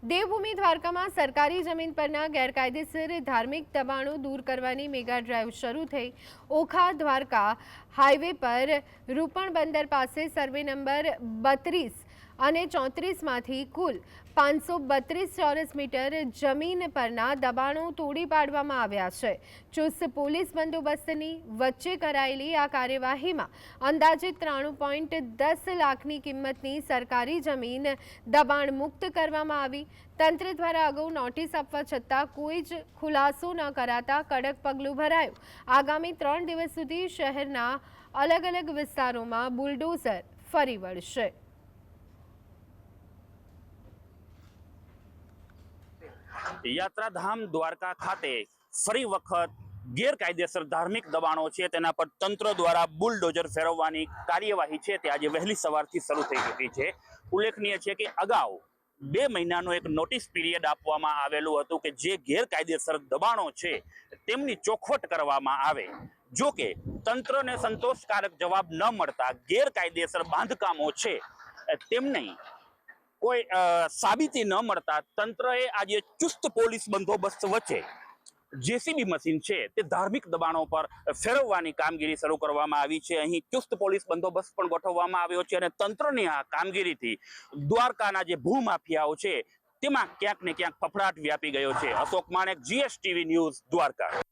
દેવભૂમિ દ્વારકામાં સરકારી જમીન પરના ગેરકાયદેસર ધાર્મિક દબાણો દૂર કરવાની મેગા ડ્રાઈવ શરૂ થઈ। ઓખા દ્વારકા હાઈવે પર રૂપણ બંદર પાસે સર્વે નંબર 32 અને 34 માંથી કુલ 532 ચોરસ મીટર જમીન પરના દબાણો તોડી પાડવામાં આવ્યા છે। ચુસ્ત પોલીસ બંદોબસ્તની વચ્ચે કરાયેલી આ કાર્યવાહીમાં અંદાજિત 93.10 લાખની કિંમતની સરકારી જમીન દબાણ મુક્ત કરવામાં આવી। તંત્ર દ્વારા અગાઉ નોટિસ આપવા છતાં કોઈ જ ખુલાસો ન કરાતા કડક પગલું ભરાયું। આગામી 3 દિવસ સુધી શહેરના અલગ અલગ વિસ્તારોમાં બુલડોઝર ફરી વળશે। યાત્રાધામ દ્વારકા ખાતે ફરી વખત ગેરકાયદેસર ધાર્મિક દબાણો છે તેના પર તંત્ર દ્વારા બુલડોઝર ફેરવવાની કાર્યવાહી છે તે આજે વહેલી સવારથી શરૂ થઈ ચૂકી છે। ઉલ્લેખનીય છે કે અગાઉ 2 મહિનાનો એક નોટિસ પીરિયડ આપવામાં આવેલું હતું કે જે ગેરકાયદેસર દબાણો છે તેમની ચોખવટ કરવામાં આવે। જો કે તંત્રને સંતોષકારક જવાબ ન મળતા ગેરકાયદેસર બાંધકામો છે તેમની કોઈ સાબિતી ન મળતા તંત્રએ આજે ચુસ્ત પોલીસ બંદોબસ્ત વચ્ચે જેસીબી મશીન છે તે ધાર્મિક દબાણો પર ફેરવવાની કામગીરી શરૂ કરવામાં આવી છે। અહીં ચુસ્ત પોલીસ બંદોબસ્ત પણ ગોઠવવામાં આવ્યો છે અને તંત્રની આ કામગીરીથી દ્વારકાના જે ભૂમાફિયાઓ છે તેમાં ક્યાંક ને ક્યાંક ફફડાટ વ્યાપી ગયો છે। અશોક માણેક, GSTV ન્યૂઝ, દ્વારકા।